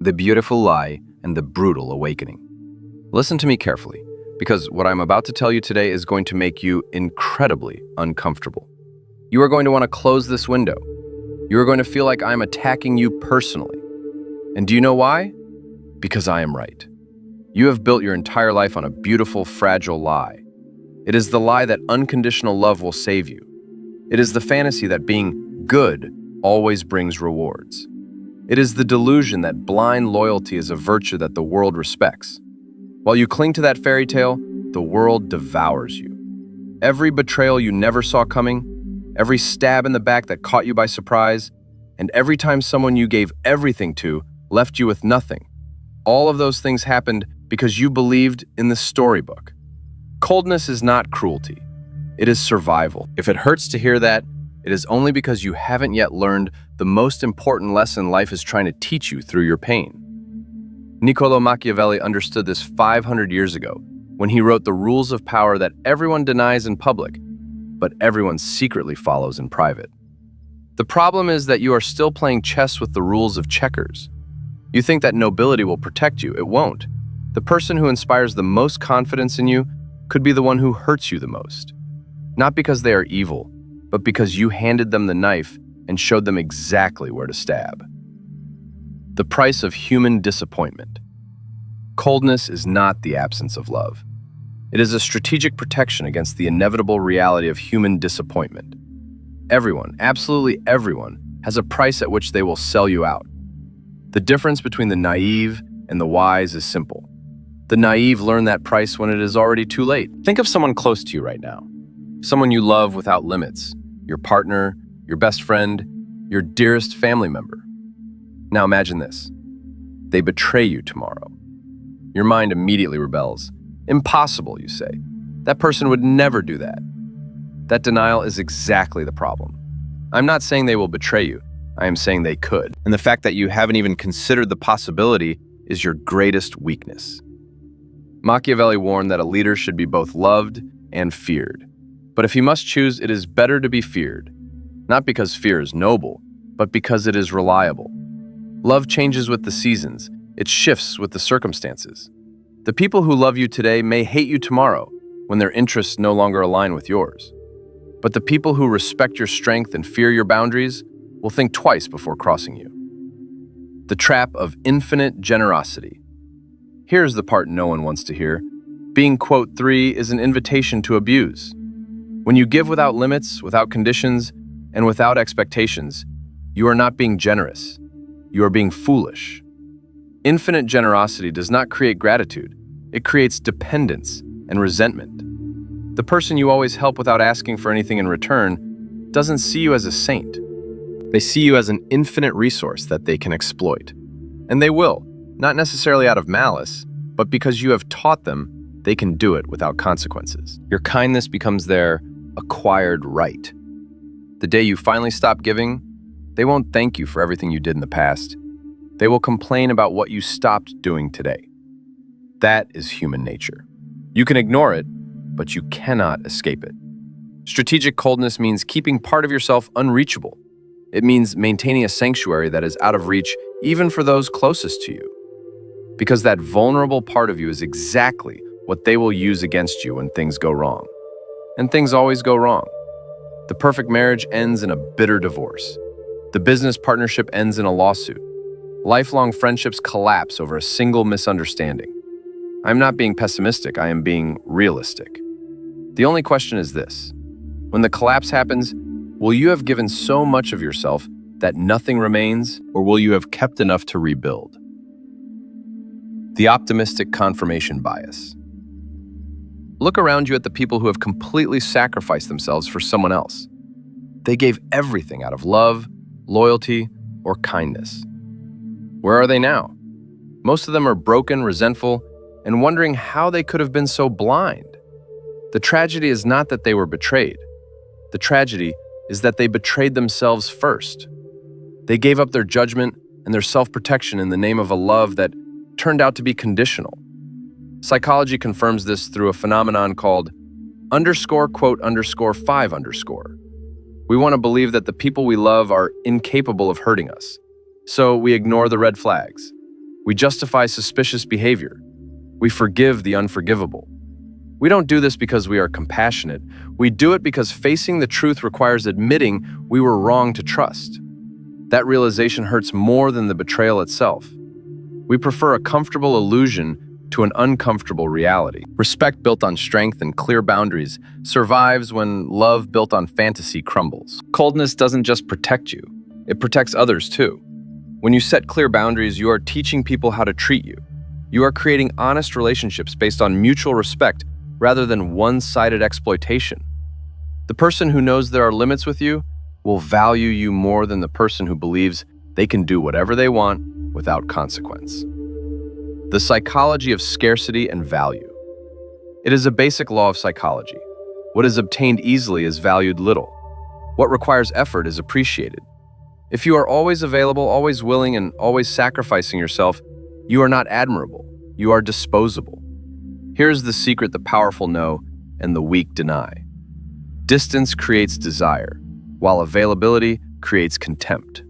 The Beautiful Lie and the Brutal Awakening. Listen to me carefully, because what I'm about to tell you today is going to make you incredibly uncomfortable. You are going to want to close this window. You are going to feel like I'm attacking you personally. And do you know why? Because I am right. You have built your entire life on a beautiful, fragile lie. It is the lie that unconditional love will save you. It is the fantasy that being good always brings rewards. It is the delusion that blind loyalty is a virtue that the world respects. While you cling to that fairy tale, the world devours you. Every betrayal you never saw coming, every stab in the back that caught you by surprise, and every time someone you gave everything to left you with nothing. All of those things happened because you believed in the storybook. Coldness is not cruelty. It is survival. If it hurts to hear that, it is only because you haven't yet learned the most important lesson life is trying to teach you through your pain. Niccolò Machiavelli understood this 500 years ago when he wrote the rules of power that everyone denies in public, but everyone secretly follows in private. The problem is that you are still playing chess with the rules of checkers. You think that nobility will protect you. It won't. The person who inspires the most confidence in you could be the one who hurts you the most. Not because they are evil, but because you handed them the knife and showed them exactly where to stab. The price of human disappointment. Coldness is not the absence of love. It is a strategic protection against the inevitable reality of human disappointment. Everyone, absolutely everyone, has a price at which they will sell you out. The difference between the naive and the wise is simple. The naive learn that price when it is already too late. Think of someone close to you right now. Someone you love without limits. Your partner, your best friend, your dearest family member. Now imagine this. They betray you tomorrow. Your mind immediately rebels. Impossible, you say. That person would never do that. That denial is exactly the problem. I'm not saying they will betray you. I am saying they could. And the fact that you haven't even considered the possibility is your greatest weakness. Machiavelli warned that a leader should be both loved and feared. But if he must choose, it is better to be feared. Not because fear is noble, but because it is reliable. Love changes with the seasons. It shifts with the circumstances. The people who love you today may hate you tomorrow when their interests no longer align with yours. But the people who respect your strength and fear your boundaries will think twice before crossing you. The trap of infinite generosity. Here's the part no one wants to hear. Being, quote, 3 is an invitation to abuse. When you give without limits, without conditions, and without expectations, you are not being generous. You are being foolish. Infinite generosity does not create gratitude. It creates dependence and resentment. The person you always help without asking for anything in return doesn't see you as a saint. They see you as an infinite resource that they can exploit. And they will, not necessarily out of malice, but because you have taught them they can do it without consequences. Your kindness becomes their acquired right. The day you finally stop giving, they won't thank you for everything you did in the past. They will complain about what you stopped doing today. That is human nature. You can ignore it, but you cannot escape it. Strategic coldness means keeping part of yourself unreachable. It means maintaining a sanctuary that is out of reach even for those closest to you. Because that vulnerable part of you is exactly what they will use against you when things go wrong. And things always go wrong. The perfect marriage ends in a bitter divorce. The business partnership ends in a lawsuit. Lifelong friendships collapse over a single misunderstanding. I'm not being pessimistic, I am being realistic. The only question is this: when the collapse happens, will you have given so much of yourself that nothing remains, or will you have kept enough to rebuild? The optimistic confirmation bias. Look around you at the people who have completely sacrificed themselves for someone else. They gave everything out of love, loyalty, or kindness. Where are they now? Most of them are broken, resentful, and wondering how they could have been so blind. The tragedy is not that they were betrayed. The tragedy is that they betrayed themselves first. They gave up their judgment and their self-protection in the name of a love that turned out to be conditional. Psychology confirms this through a phenomenon called _5_. We want to believe that the people we love are incapable of hurting us, so we ignore the red flags. We justify suspicious behavior. We forgive the unforgivable. We don't do this because we are compassionate. We do it because facing the truth requires admitting we were wrong to trust. That realization hurts more than the betrayal itself. We prefer a comfortable illusion to an uncomfortable reality. Respect built on strength and clear boundaries survives when love built on fantasy crumbles. Coldness doesn't just protect you, it protects others too. When you set clear boundaries, you are teaching people how to treat you. You are creating honest relationships based on mutual respect rather than one-sided exploitation. The person who knows there are limits with you will value you more than the person who believes they can do whatever they want without consequence. The psychology of scarcity and value. It is a basic law of psychology. What is obtained easily is valued little. What requires effort is appreciated. If you are always available, always willing, and always sacrificing yourself, you are not admirable. You are disposable. Here's the secret the powerful know and the weak deny. Distance creates desire, while availability creates contempt.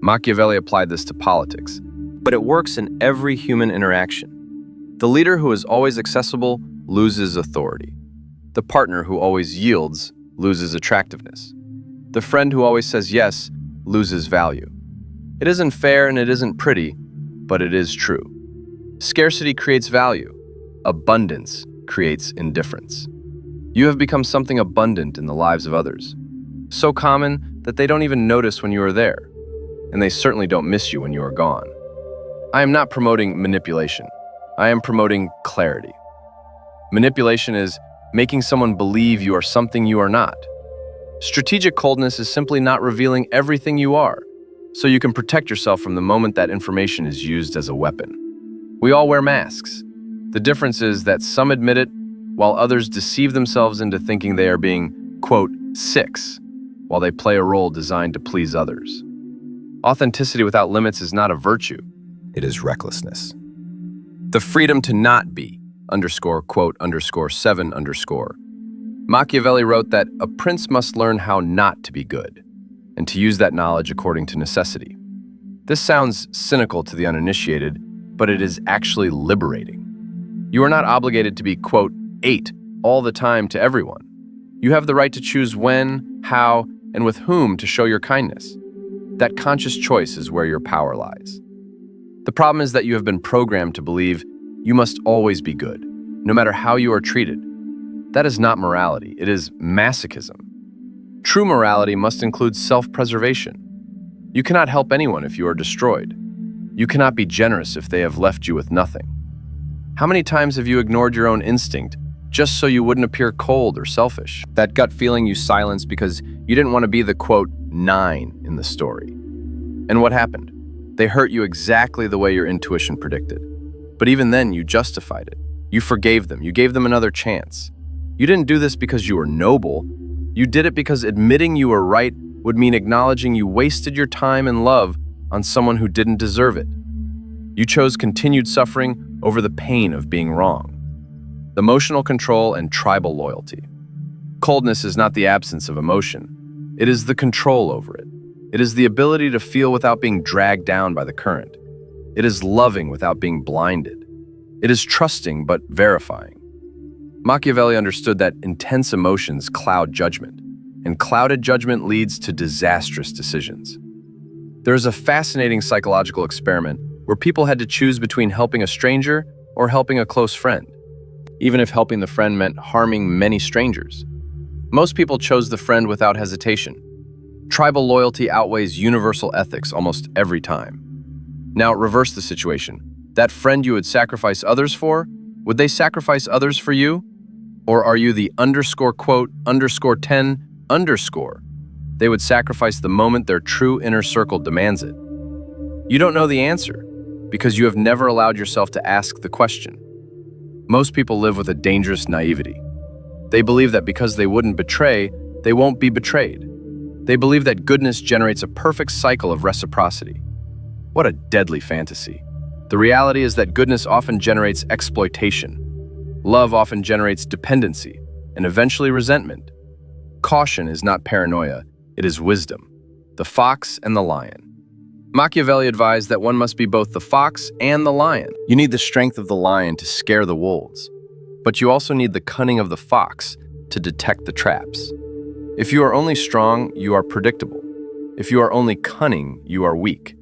Machiavelli applied this to politics, but it works in every human interaction. The leader who is always accessible loses authority. The partner who always yields loses attractiveness. The friend who always says yes loses value. It isn't fair and it isn't pretty, but it is true. Scarcity creates value. Abundance creates indifference. You have become something abundant in the lives of others, so common that they don't even notice when you are there, and they certainly don't miss you when you are gone. I am not promoting manipulation. I am promoting clarity. Manipulation is making someone believe you are something you are not. Strategic coldness is simply not revealing everything you are, so you can protect yourself from the moment that information is used as a weapon. We all wear masks. The difference is that some admit it, while others deceive themselves into thinking they are being, quote, six, while they play a role designed to please others. Authenticity without limits is not a virtue. It is recklessness. The freedom to not be, _quote_7_. Machiavelli wrote that a prince must learn how not to be good, and to use that knowledge according to necessity. This sounds cynical to the uninitiated, but it is actually liberating. You are not obligated to be, quote, 8 all the time to everyone. You have the right to choose when, how, and with whom to show your kindness. That conscious choice is where your power lies. The problem is that you have been programmed to believe you must always be good, no matter how you are treated. That is not morality, it is masochism. True morality must include self-preservation. You cannot help anyone if you are destroyed. You cannot be generous if they have left you with nothing. How many times have you ignored your own instinct just so you wouldn't appear cold or selfish? That gut feeling you silenced because you didn't want to be the, quote, 9 in the story. And what happened? They hurt you exactly the way your intuition predicted. But even then, you justified it. You forgave them. You gave them another chance. You didn't do this because you were noble. You did it because admitting you were right would mean acknowledging you wasted your time and love on someone who didn't deserve it. You chose continued suffering over the pain of being wrong. Emotional control and tribal loyalty. Coldness is not the absence of emotion. It is the control over it. It is the ability to feel without being dragged down by the current. It is loving without being blinded. It is trusting but verifying. Machiavelli understood that intense emotions cloud judgment, and clouded judgment leads to disastrous decisions. There is a fascinating psychological experiment where people had to choose between helping a stranger or helping a close friend, even if helping the friend meant harming many strangers. Most people chose the friend without hesitation. Tribal loyalty outweighs universal ethics almost every time. Now reverse the situation. That friend you would sacrifice others for, would they sacrifice others for you? Or are you the _10_? They would sacrifice the moment their true inner circle demands it. You don't know the answer because you have never allowed yourself to ask the question. Most people live with a dangerous naivety. They believe that because they wouldn't betray, they won't be betrayed. They believe that goodness generates a perfect cycle of reciprocity. What a deadly fantasy. The reality is that goodness often generates exploitation. Love often generates dependency and eventually resentment. Caution is not paranoia, it is wisdom. The fox and the lion. Machiavelli advised that one must be both the fox and the lion. You need the strength of the lion to scare the wolves, but you also need the cunning of the fox to detect the traps. If you are only strong, you are predictable. If you are only cunning, you are weak.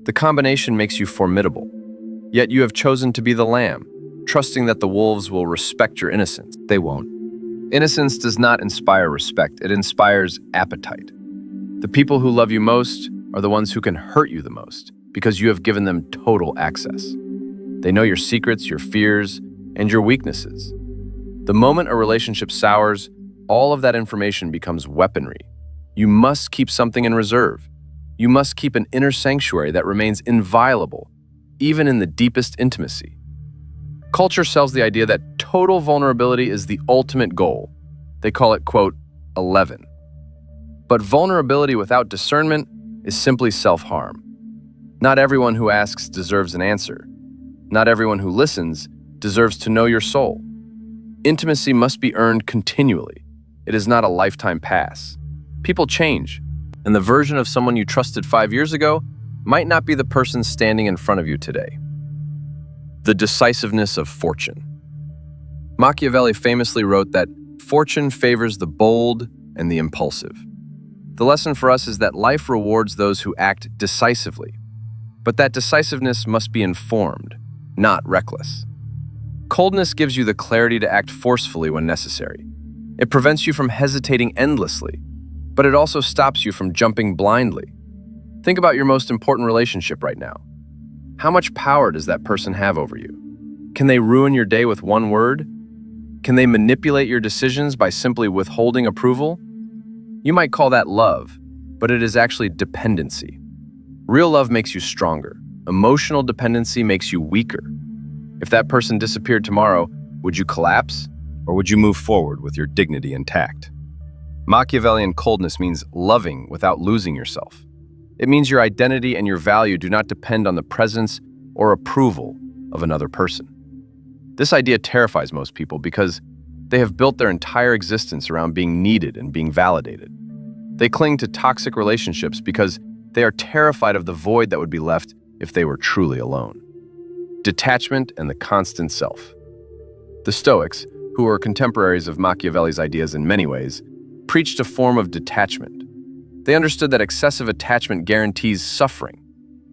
The combination makes you formidable. Yet you have chosen to be the lamb, trusting that the wolves will respect your innocence. They won't. Innocence does not inspire respect, it inspires appetite. The people who love you most are the ones who can hurt you the most, because you have given them total access. They know your secrets, your fears, and your weaknesses. The moment a relationship sours, all of that information becomes weaponry. You must keep something in reserve. You must keep an inner sanctuary that remains inviolable, even in the deepest intimacy. Culture sells the idea that total vulnerability is the ultimate goal. They call it, quote, 11. But vulnerability without discernment is simply self-harm. Not everyone who asks deserves an answer. Not everyone who listens deserves to know your soul. Intimacy must be earned continually. It is not a lifetime pass. People change, and the version of someone you trusted 5 years ago might not be the person standing in front of you today. The decisiveness of fortune. Machiavelli famously wrote that fortune favors the bold and the impulsive. The lesson for us is that life rewards those who act decisively, but that decisiveness must be informed, not reckless. Coldness gives you the clarity to act forcefully when necessary. It prevents you from hesitating endlessly, but it also stops you from jumping blindly. Think about your most important relationship right now. How much power does that person have over you? Can they ruin your day with one word? Can they manipulate your decisions by simply withholding approval? You might call that love, but it is actually dependency. Real love makes you stronger. Emotional dependency makes you weaker. If that person disappeared tomorrow, would you collapse? Or would you move forward with your dignity intact? Machiavellian coldness means loving without losing yourself. It means your identity and your value do not depend on the presence or approval of another person. This idea terrifies most people because they have built their entire existence around being needed and being validated. They cling to toxic relationships because they are terrified of the void that would be left if they were truly alone. Detachment and the constant self. The Stoics, who were contemporaries of Machiavelli's ideas in many ways, preached a form of detachment. They understood that excessive attachment guarantees suffering.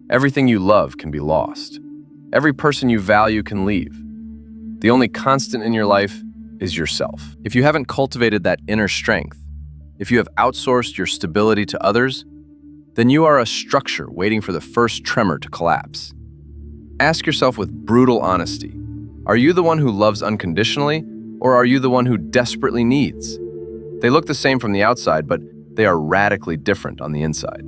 Everything you love can be lost. Every person you value can leave. The only constant in your life is yourself. If you haven't cultivated that inner strength, if you have outsourced your stability to others, then you are a structure waiting for the first tremor to collapse. Ask yourself with brutal honesty, are you the one who loves unconditionally, or are you the one who desperately needs? They look the same from the outside, but they are radically different on the inside.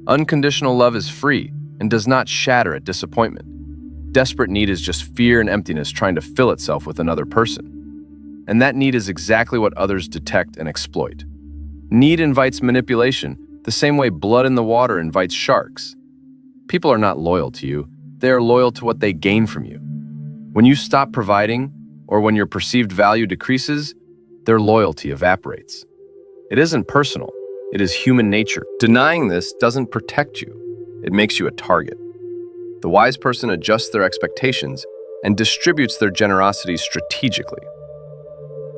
Unconditional love is free and does not shatter at disappointment. Desperate need is just fear and emptiness trying to fill itself with another person. And that need is exactly what others detect and exploit. Need invites manipulation, the same way blood in the water invites sharks. People are not loyal to you, they are loyal to what they gain from you. When you stop providing, or when your perceived value decreases, their loyalty evaporates. It isn't personal, it is human nature. Denying this doesn't protect you, it makes you a target. The wise person adjusts their expectations and distributes their generosity strategically.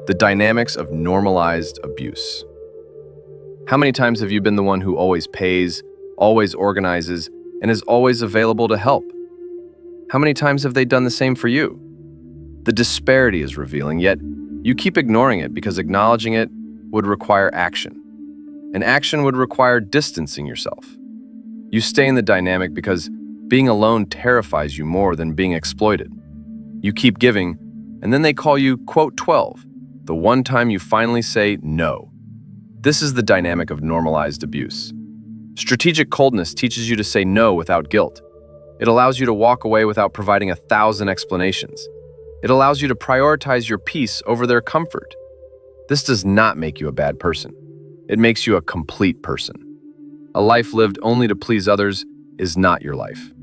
The dynamics of normalized abuse. How many times have you been the one who always pays, always organizes, and is always available to help? How many times have they done the same for you? The disparity is revealing, yet you keep ignoring it because acknowledging it would require action. And action would require distancing yourself. You stay in the dynamic because being alone terrifies you more than being exploited. You keep giving, and then they call you, quote, 12, the one time you finally say no. This is the dynamic of normalized abuse. Strategic coldness teaches you to say no without guilt. It allows you to walk away without providing 1,000 explanations. It allows you to prioritize your peace over their comfort. This does not make you a bad person. It makes you a complete person. A life lived only to please others is not your life.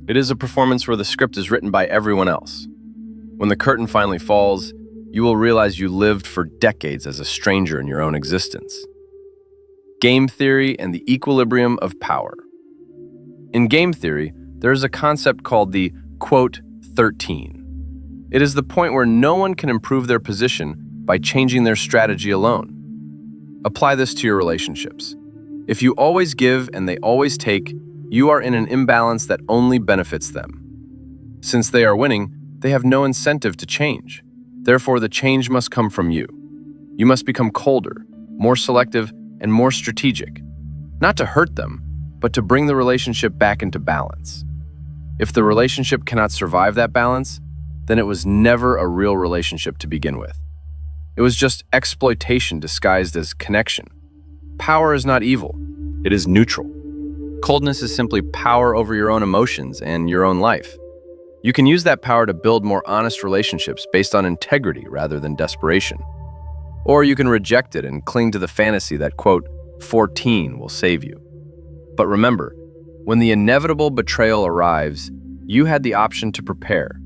It is a performance where the script is written by everyone else. When the curtain finally falls, you will realize you lived for decades as a stranger in your own existence. Game theory and the equilibrium of power. In game theory, there is a concept called the, quote, 13. It is the point where no one can improve their position by changing their strategy alone. Apply this to your relationships. If you always give and they always take, you are in an imbalance that only benefits them. Since they are winning, they have no incentive to change. Therefore, the change must come from you. You must become colder, more selective, and more strategic. Not to hurt them, but to bring the relationship back into balance. If the relationship cannot survive that balance, then it was never a real relationship to begin with. It was just exploitation disguised as connection. Power is not evil. It is neutral. Coldness is simply power over your own emotions and your own life. You can use that power to build more honest relationships based on integrity rather than desperation. Or you can reject it and cling to the fantasy that, quote, 14 will save you. But remember, when the inevitable betrayal arrives, you had the option to prepare,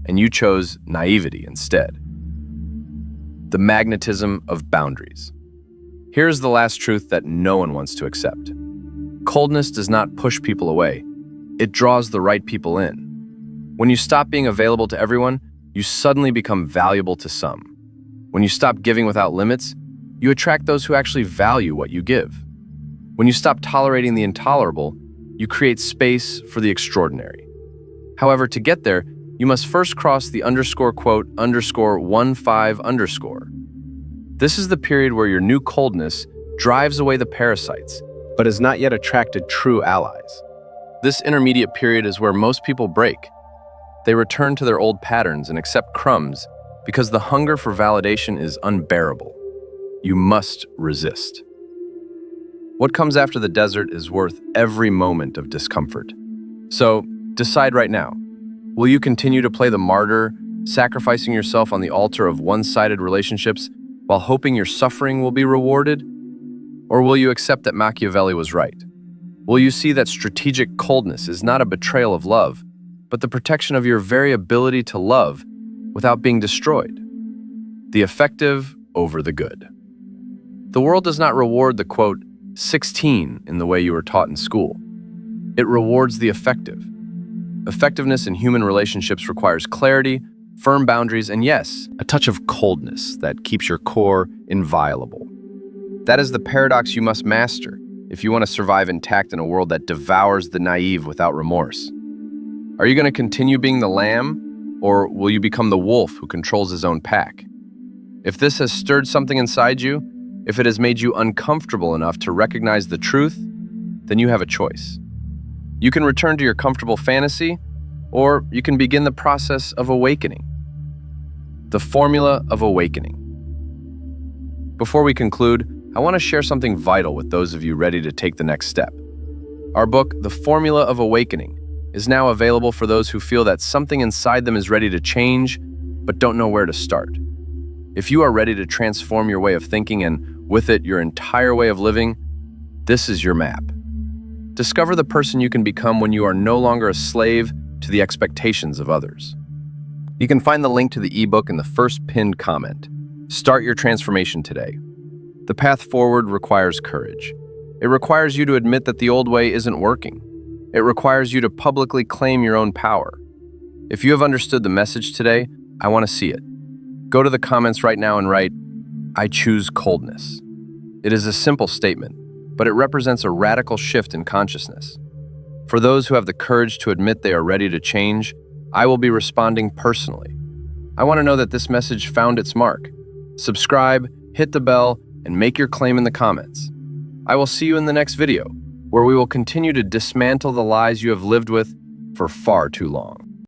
and you chose naivety instead. The magnetism of boundaries. Here's the last truth that no one wants to accept. Coldness does not push people away. It draws the right people in. When you stop being available to everyone, you suddenly become valuable to some. When you stop giving without limits, you attract those who actually value what you give. When you stop tolerating the intolerable, you create space for the extraordinary. However, to get there, you must first cross the _quote _15 _. This is the period where your new coldness drives away the parasites, but has not yet attracted true allies. This intermediate period is where most people break. They return to their old patterns and accept crumbs because the hunger for validation is unbearable. You must resist. What comes after the desert is worth every moment of discomfort. So, decide right now. Will you continue to play the martyr, sacrificing yourself on the altar of one-sided relationships while hoping your suffering will be rewarded? Or will you accept that Machiavelli was right? Will you see that strategic coldness is not a betrayal of love, but the protection of your very ability to love without being destroyed? The effective over the good. The world does not reward the, quote, 16 in the way you were taught in school. It rewards the effective. Effectiveness in human relationships requires clarity, firm boundaries, and yes, a touch of coldness that keeps your core inviolable. That is the paradox you must master if you want to survive intact in a world that devours the naive without remorse. Are you going to continue being the lamb, or will you become the wolf who controls his own pack? If this has stirred something inside you, if it has made you uncomfortable enough to recognize the truth, then you have a choice. You can return to your comfortable fantasy, or you can begin the process of awakening. The formula of awakening. Before we conclude, I want to share something vital with those of you ready to take the next step. Our book, The Formula of Awakening, is now available for those who feel that something inside them is ready to change, but don't know where to start. If you are ready to transform your way of thinking and, with it, your entire way of living, this is your map. Discover the person you can become when you are no longer a slave to the expectations of others. You can find the link to the ebook in the first pinned comment. Start your transformation today. The path forward requires courage. It requires you to admit that the old way isn't working. It requires you to publicly claim your own power. If you have understood the message today, I want to see it. Go to the comments right now and write, "I choose coldness." It is a simple statement, but it represents a radical shift in consciousness. For those who have the courage to admit they are ready to change, I will be responding personally. I want to know that this message found its mark. Subscribe, hit the bell, and make your claim in the comments. I will see you in the next video, where we will continue to dismantle the lies you have lived with for far too long.